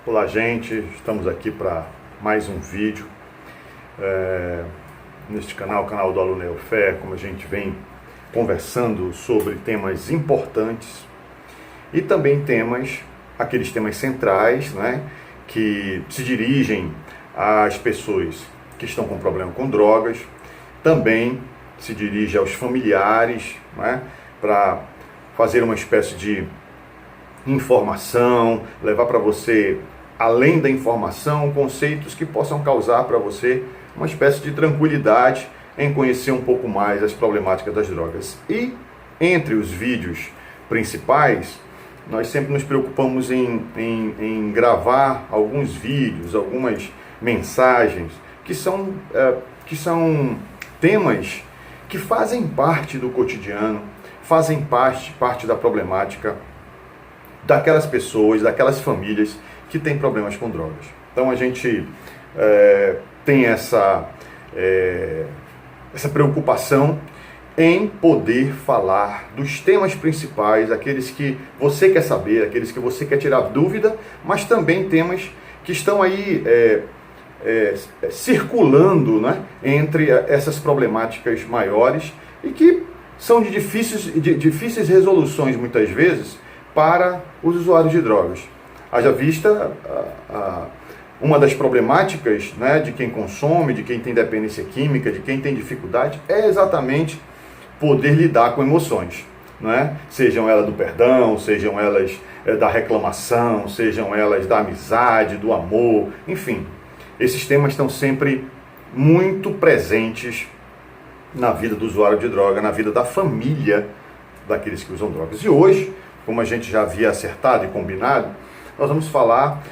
Olá, gente, estamos aqui para mais um vídeo neste canal, o canal do Aluno Neofé, como a gente vem conversando sobre temas importantes e também aqueles temas centrais, né, que se dirigem às pessoas que estão com problema com drogas, também se dirige aos familiares, né, para fazer uma espécie de informação, levar para você, além da informação, conceitos que possam causar para você uma espécie de tranquilidade em conhecer um pouco mais as problemáticas das drogas. E entre os vídeos principais, nós sempre nos preocupamos em gravar alguns vídeos, algumas mensagens que são temas que fazem parte do cotidiano, fazem parte da problemática daquelas pessoas, daquelas famílias que têm problemas com drogas. Então a gente tem essa preocupação em poder falar dos temas principais, aqueles que você quer saber, aqueles que você quer tirar dúvida, mas também temas que estão aí circulando, né, entre essas problemáticas maiores e que são de difíceis resoluções muitas vezes para os usuários de drogas. Haja vista uma das problemáticas, né, de quem consome, de quem tem dependência química, de quem tem dificuldade, é exatamente poder lidar com emoções, né? Sejam elas do perdão, sejam elas da reclamação, sejam elas da amizade, do amor, enfim. Esses temas estão sempre muito presentes na vida do usuário de droga, na vida da família daqueles que usam drogas. E hoje, como a gente já havia acertado e combinado, nós vamos falar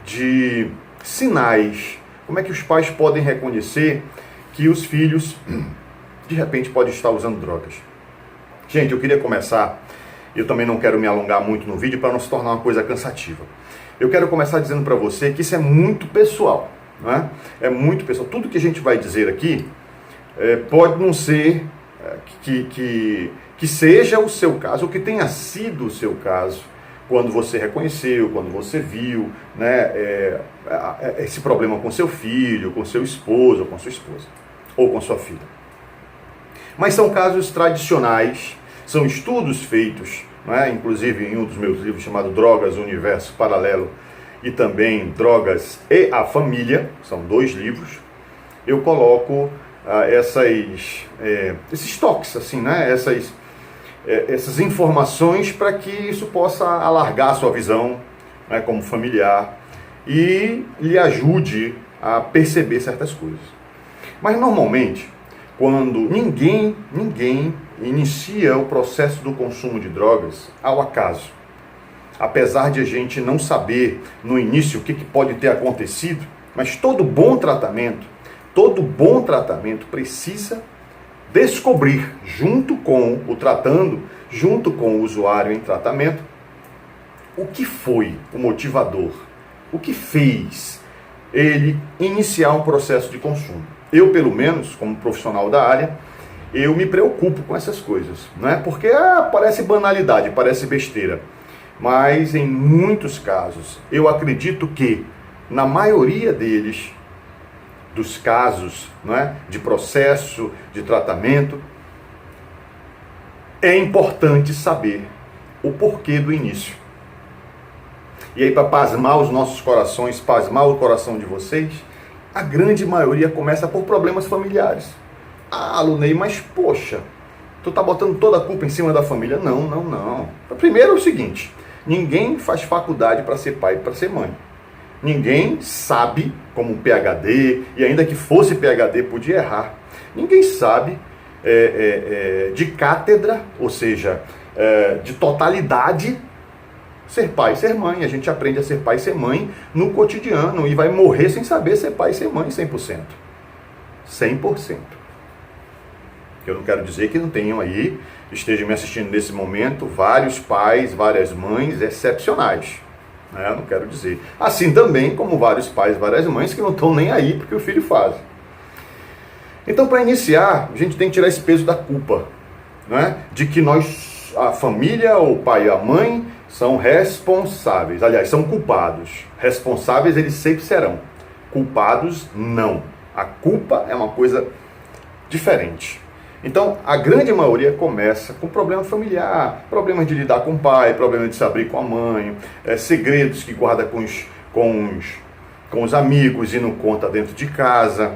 de sinais. Como é que os pais podem reconhecer que os filhos, de repente, podem estar usando drogas? Gente, eu queria começar, eu também não quero me alongar muito no vídeo para não se tornar uma coisa cansativa. Eu quero começar dizendo para você que isso é muito pessoal, né? É muito pessoal. Tudo que a gente vai dizer aqui pode não ser que seja o seu caso, ou que tenha sido o seu caso, quando você reconheceu, quando você viu, né, esse problema com seu filho, com seu esposo, ou com sua esposa, ou com sua filha. Mas são casos tradicionais, são estudos feitos, né, inclusive em um dos meus livros chamado Drogas, Universo Paralelo, e também Drogas e a Família, são 2 livros, eu coloco esses toques, assim, né, essas informações para que isso possa alargar a sua visão, né, como familiar e lhe ajude a perceber certas coisas. Mas normalmente, quando ninguém inicia o processo do consumo de drogas ao acaso, apesar de a gente não saber no início o que pode ter acontecido, mas todo bom tratamento precisa descobrir, junto com o tratando, junto com o usuário em tratamento, o que foi o motivador, o que fez ele iniciar um processo de consumo. Eu, pelo menos, como profissional da área, eu me preocupo com essas coisas, né? Porque parece banalidade, parece besteira, mas em muitos casos, eu acredito que, na maioria dos casos, né, de processo, de tratamento, é importante saber o porquê do início. E aí, para pasmar os nossos corações, pasmar o coração de vocês, a grande maioria começa por problemas familiares. Lunei, mas poxa, tu tá botando toda a culpa em cima da família? Não. Primeiro é o seguinte, ninguém faz faculdade para ser pai e para ser mãe. Ninguém sabe, como um PhD, e ainda que fosse PhD, podia errar. Ninguém sabe de cátedra, ou seja, de totalidade, ser pai e ser mãe. A gente aprende a ser pai e ser mãe no cotidiano e vai morrer sem saber ser pai e ser mãe 100%. 100%. Eu não quero dizer que não tenham aí, estejam me assistindo nesse momento, vários pais, várias mães excepcionais. Eu não quero dizer. Assim também como vários pais, várias mães que não estão nem aí porque o filho faz. Então, para iniciar, a gente tem que tirar esse peso da culpa, né? De que nós, a família, o pai e a mãe, são responsáveis, aliás, são culpados. Responsáveis eles sempre serão, culpados não. A culpa é uma coisa diferente. Então, a grande maioria começa com problema familiar, problemas de lidar com o pai, problema de se abrir com a mãe, segredos que guarda com os amigos e não conta dentro de casa,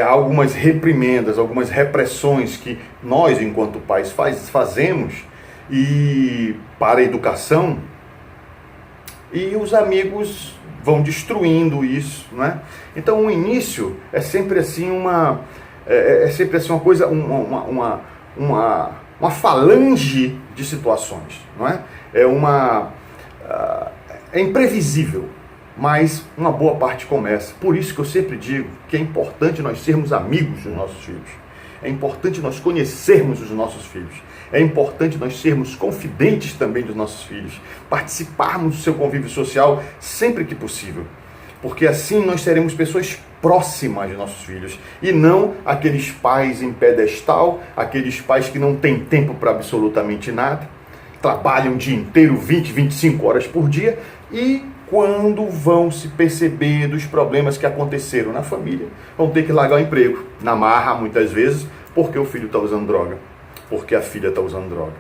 algumas reprimendas, algumas repressões que nós, enquanto pais, fazemos e para a educação, e os amigos vão destruindo isso, né? Então o início é sempre assim uma coisa, uma falange de situações, não é? É imprevisível, mas uma boa parte começa. Por isso que eu sempre digo que é importante nós sermos amigos dos nossos filhos. É importante nós conhecermos os nossos filhos. É importante nós sermos confidentes também dos nossos filhos. Participarmos do seu convívio social sempre que possível. Porque assim nós seremos pessoas próximas dos nossos filhos. E não aqueles pais em pedestal, aqueles pais que não têm tempo para absolutamente nada. Trabalham o dia inteiro, 20, 25 horas por dia. E quando vão se perceber dos problemas que aconteceram na família, vão ter que largar o emprego, na marra muitas vezes, porque o filho está usando droga, porque a filha está usando droga.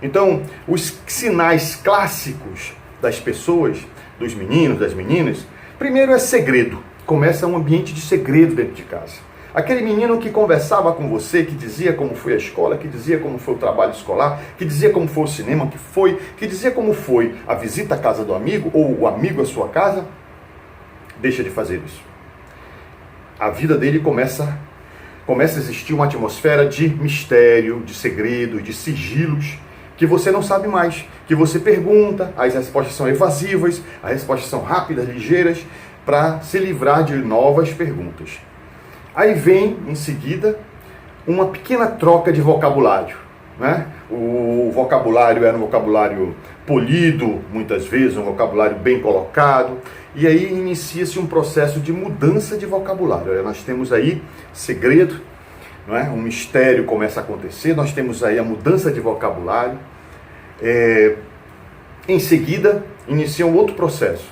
Então, os sinais clássicos das pessoas, dos meninos, das meninas, primeiro é segredo. Começa um ambiente de segredo dentro de casa. Aquele menino que conversava com você, que dizia como foi a escola, que dizia como foi o trabalho escolar, que dizia como foi o cinema, que dizia como foi a visita à casa do amigo, ou o amigo à sua casa, deixa de fazer isso. A vida dele começa a existir uma atmosfera de mistério, de segredo, de sigilos, que você não sabe mais, que você pergunta, as respostas são evasivas, as respostas são rápidas, ligeiras, para se livrar de novas perguntas. Aí vem, em seguida, uma pequena troca de vocabulário, né? O vocabulário era um vocabulário polido, muitas vezes, um vocabulário bem colocado, e aí inicia-se um processo de mudança de vocabulário. Nós temos aí segredo, não é? Um mistério começa a acontecer, nós temos aí a mudança de vocabulário. Em seguida, inicia um outro processo,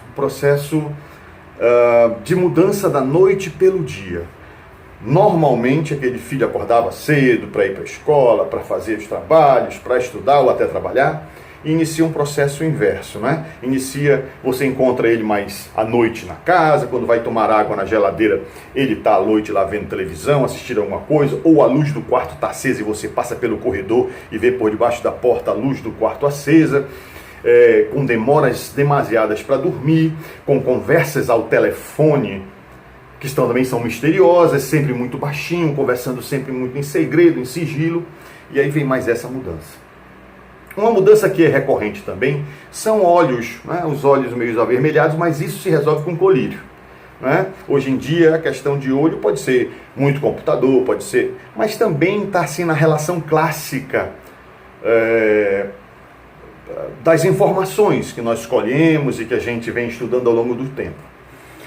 de mudança da noite pelo dia. Normalmente aquele filho acordava cedo para ir para a escola, para fazer os trabalhos, para estudar ou até trabalhar, e inicia um processo inverso, né? Você encontra ele mais à noite na casa, quando vai tomar água na geladeira, ele está à noite lá vendo televisão, assistindo alguma coisa, ou a luz do quarto está acesa e você passa pelo corredor e vê por debaixo da porta a luz do quarto acesa, com demoras demasiadas para dormir, com conversas ao telefone, que também são misteriosas, sempre muito baixinho, conversando sempre muito em segredo, em sigilo, e aí vem mais essa mudança. Uma mudança que é recorrente também são olhos, né? Os olhos meio avermelhados, mas isso se resolve com colírio, né? Hoje em dia a questão de olho pode ser muito computador, pode ser, mas também está assim na relação clássica das informações que nós escolhemos e que a gente vem estudando ao longo do tempo.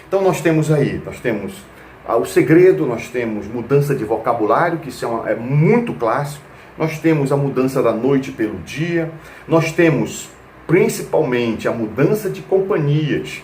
Então nós temos o segredo, nós temos mudança de vocabulário, que isso é muito clássico, nós temos a mudança da noite pelo dia, nós temos principalmente a mudança de companhias.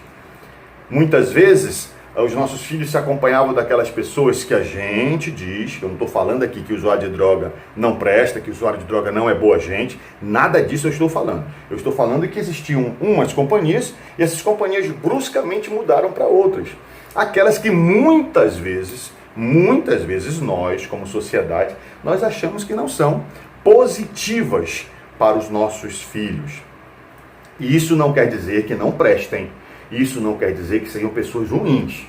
Muitas vezes os nossos filhos se acompanhavam daquelas pessoas que a gente diz, que eu não estou falando aqui que o usuário de droga não presta, que o usuário de droga não é boa gente, nada disso eu estou falando. Eu estou falando que existiam umas companhias e essas companhias bruscamente mudaram para outras. Aquelas que muitas vezes nós, como sociedade, nós achamos que não são positivas para os nossos filhos. E isso não quer dizer que não prestem. Isso não quer dizer que sejam pessoas ruins.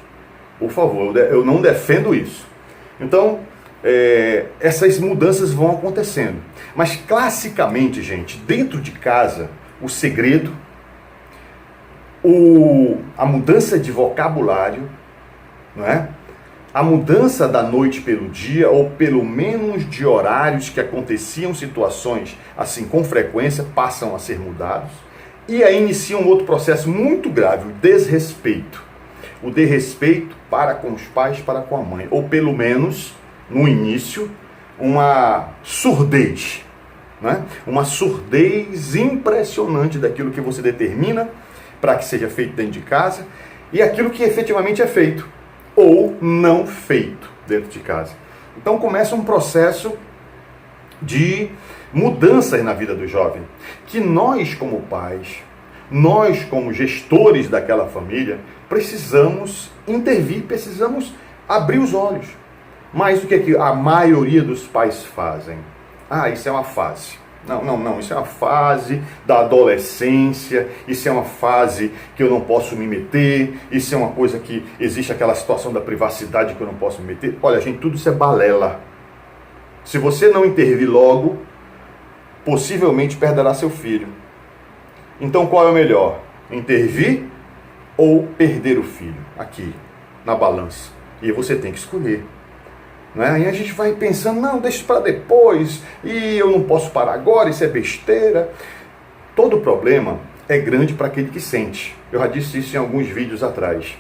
Por favor, eu não defendo isso. Então, essas mudanças vão acontecendo. Mas, classicamente, gente, dentro de casa, o segredo, a mudança de vocabulário, não é? A mudança da noite pelo dia, ou pelo menos de horários que aconteciam situações assim com frequência, passam a ser mudados. E aí inicia um outro processo muito grave, o desrespeito. O desrespeito para com os pais, para com a mãe. Ou pelo menos, no início, uma surdez. né? Uma surdez impressionante daquilo que você determina para que seja feito dentro de casa e aquilo que efetivamente é feito ou não feito dentro de casa. Então começa um processo de mudanças na vida do jovem, que nós como pais, nós como gestores daquela família, precisamos intervir, precisamos abrir os olhos. Mas o que é que a maioria dos pais fazem? Isso é uma fase. Não, isso é uma fase da adolescência, isso é uma fase que eu não posso me meter, isso é uma coisa que existe aquela situação da privacidade que eu não posso me meter. Olha, gente, tudo isso é balela. Se você não intervir logo, possivelmente perderá seu filho. Então qual é o melhor? Intervir ou perder o filho? Aqui, na balança. E você tem que escolher. Né? E a gente vai pensando, não, deixa para depois, e eu não posso parar agora, isso é besteira. Todo problema é grande para aquele que sente. Eu já disse isso em alguns vídeos atrás.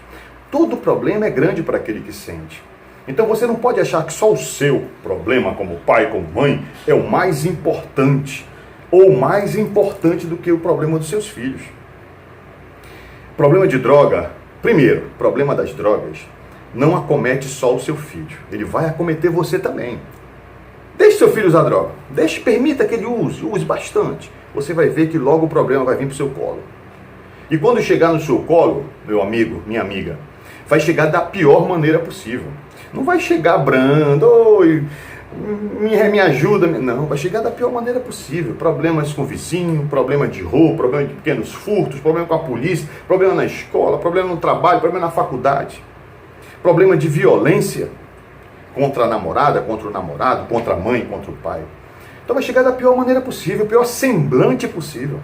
Todo problema é grande para aquele que sente. Então você não pode achar que só o seu problema como pai, como mãe, é o mais importante, ou mais importante do que o problema dos seus filhos. Problema de droga, primeiro, problema das drogas, não acomete só o seu filho, ele vai acometer você também. Deixe seu filho usar droga, permita que ele use bastante. Você vai ver que logo o problema vai vir para o seu colo. E quando chegar no seu colo, meu amigo, minha amiga, vai chegar da pior maneira possível. Não vai chegar brando, oi, me ajuda. Não, vai chegar da pior maneira possível. Problemas com o vizinho, problema de roubo, problema de pequenos furtos, problema com a polícia, problema na escola, problema no trabalho, problema na faculdade. Problema de violência contra a namorada, contra o namorado, contra a mãe, contra o pai. Então vai chegar da pior maneira possível, o pior semblante possível.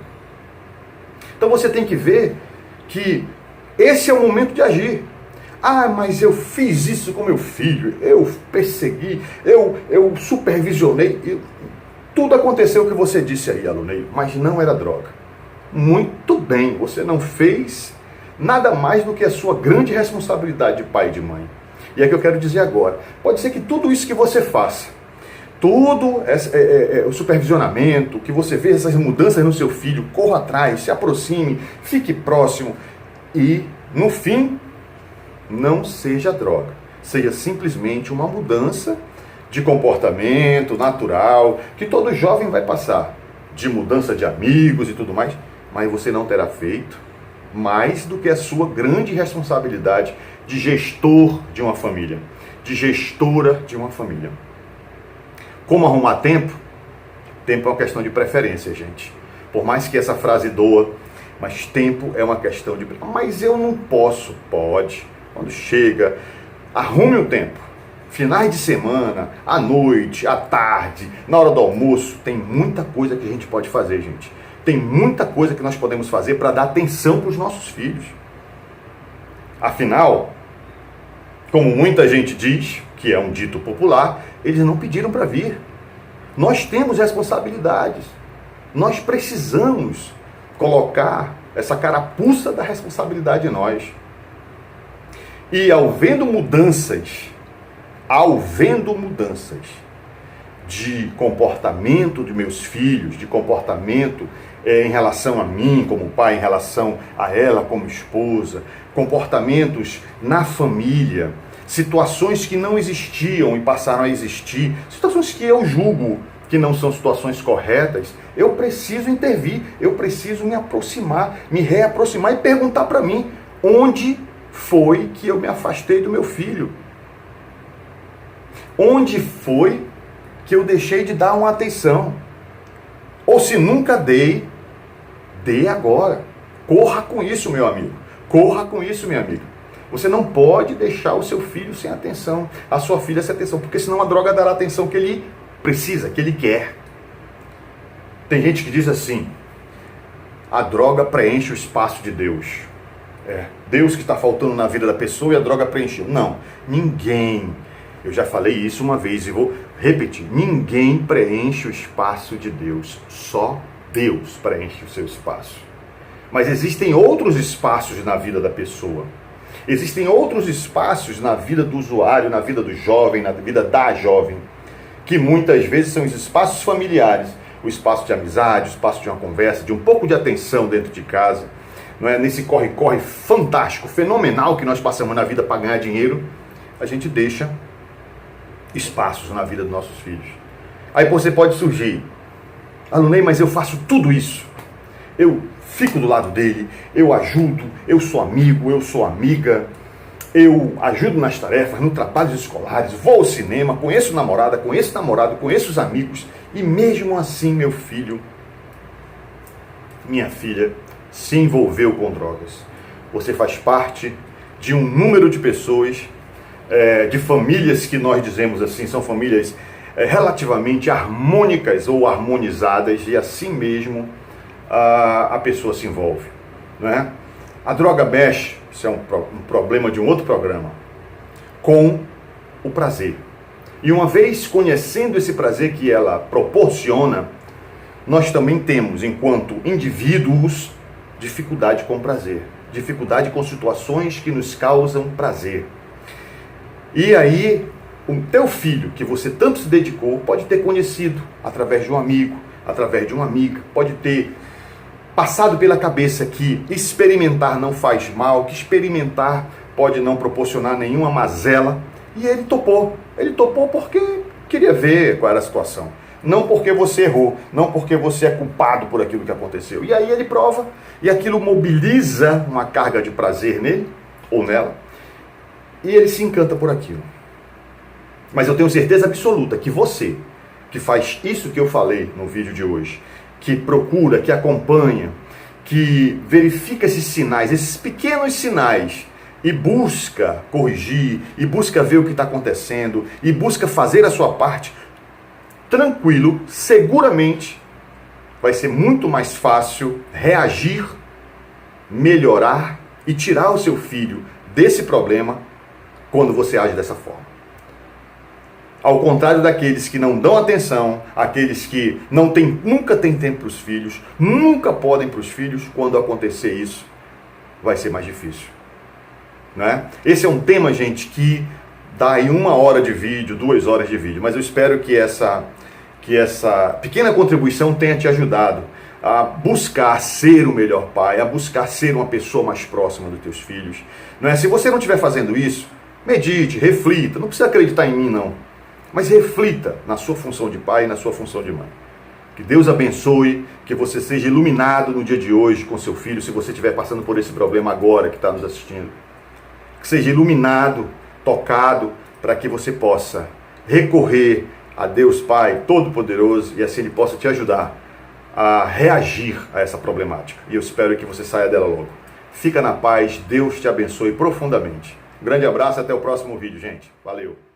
Então você tem que ver que esse é o momento de agir. Mas eu fiz isso com meu filho, eu persegui, eu supervisionei. Tudo aconteceu o que você disse aí, Aluneio, mas não era droga. Muito bem, você não fez nada mais do que a sua grande responsabilidade de pai e de mãe. E é que eu quero dizer agora. Pode ser que tudo isso que você faça, tudo o supervisionamento, que você vê essas mudanças no seu filho, corra atrás, se aproxime, fique próximo e, no fim, não seja droga. Seja simplesmente uma mudança de comportamento natural, que todo jovem vai passar, de mudança de amigos e tudo mais, mas você não terá feito mais do que a sua grande responsabilidade de gestor de uma família, de gestora de uma família. Como arrumar tempo? Tempo é uma questão de preferência, gente. Por mais que essa frase doa, mas tempo é uma questão de preferência. Mas eu não posso. Pode. Quando chega, arrume o tempo. Finais de semana, à noite, à tarde, na hora do almoço, tem muita coisa que a gente pode fazer, gente. Tem muita coisa que nós podemos fazer para dar atenção para os nossos filhos. Afinal, como muita gente diz, que é um dito popular, eles não pediram para vir. Nós temos responsabilidades. Nós precisamos colocar essa carapuça da responsabilidade em nós. E ao vendo mudanças de comportamento de meus filhos, de comportamento em relação a mim como pai, em relação a ela como esposa, comportamentos na família, situações que não existiam e passaram a existir, situações que eu julgo que não são situações corretas, eu preciso intervir, eu preciso me aproximar, me reaproximar e perguntar para mim, onde foi que eu me afastei do meu filho? Onde foi que eu deixei de dar uma atenção? Ou se nunca dei, dê agora. Corra com isso, meu amigo. Corra com isso, minha amiga. Você não pode deixar o seu filho sem atenção, a sua filha sem atenção, porque senão a droga dará a atenção que ele precisa, que ele quer. Tem gente que diz assim, a droga preenche o espaço de Deus. Deus que está faltando na vida da pessoa e a droga preencheu. Não, ninguém. Eu já falei isso uma vez e vou repetir. Ninguém preenche o espaço de Deus. Só Deus preenche o seu espaço. Mas existem outros espaços na vida da pessoa. Existem outros espaços na vida do usuário, na vida do jovem, na vida da jovem, que muitas vezes são os espaços familiares, o espaço de amizade, o espaço de uma conversa, de um pouco de atenção dentro de casa, não é? Nesse corre-corre fantástico, fenomenal que nós passamos na vida para ganhar dinheiro, a gente deixa espaços na vida dos nossos filhos. Aí você pode surgir, Alunei, mas eu faço tudo isso. Eu fico do lado dele, eu ajudo, eu sou amigo, eu sou amiga, eu ajudo nas tarefas, nos trabalhos escolares, vou ao cinema, conheço namorada, conheço namorado, conheço os amigos, e mesmo assim meu filho, minha filha, se envolveu com drogas. Você faz parte de um número de pessoas, de famílias que nós dizemos assim, são famílias relativamente harmônicas ou harmonizadas, e assim mesmo a pessoa se envolve, não é? A droga mexe, isso é um problema de um outro programa, com o prazer. E uma vez conhecendo esse prazer que ela proporciona, nós também temos, enquanto indivíduos, dificuldade com prazer, dificuldade com situações que nos causam prazer. E aí, o teu filho, que você tanto se dedicou, pode ter conhecido através de um amigo, através de uma amiga, pode ter passado pela cabeça que experimentar não faz mal, que experimentar pode não proporcionar nenhuma mazela, e ele topou. Ele topou porque queria ver qual era a situação. Não porque você errou, não porque você é culpado por aquilo que aconteceu. E aí ele prova, e aquilo mobiliza uma carga de prazer nele, ou nela, e ele se encanta por aquilo. Mas eu tenho certeza absoluta que você, que faz isso que eu falei no vídeo de hoje, que procura, que acompanha, que verifica esses sinais, esses pequenos sinais, e busca corrigir, e busca ver o que está acontecendo, e busca fazer a sua parte, tranquilo, seguramente vai ser muito mais fácil reagir, melhorar e tirar o seu filho desse problema quando você age dessa forma. Ao contrário daqueles que não dão atenção, aqueles que nunca têm tempo para os filhos, nunca podem para os filhos, quando acontecer isso, vai ser mais difícil. Não é? Esse é um tema, gente, que dá aí 1 hora de vídeo, 2 horas de vídeo, mas eu espero que essa pequena contribuição tenha te ajudado a buscar ser o melhor pai, a buscar ser uma pessoa mais próxima dos teus filhos. Não é? Se você não estiver fazendo isso, medite, reflita, não precisa acreditar em mim não, mas reflita na sua função de pai e na sua função de mãe. Que Deus abençoe, que você seja iluminado no dia de hoje com seu filho, se você estiver passando por esse problema agora que está nos assistindo. Que seja iluminado, tocado, para que você possa recorrer a Deus Pai Todo-Poderoso e assim Ele possa te ajudar a reagir a essa problemática. E eu espero que você saia dela logo. Fica na paz, Deus te abençoe profundamente. Um grande abraço, até o próximo vídeo, gente. Valeu!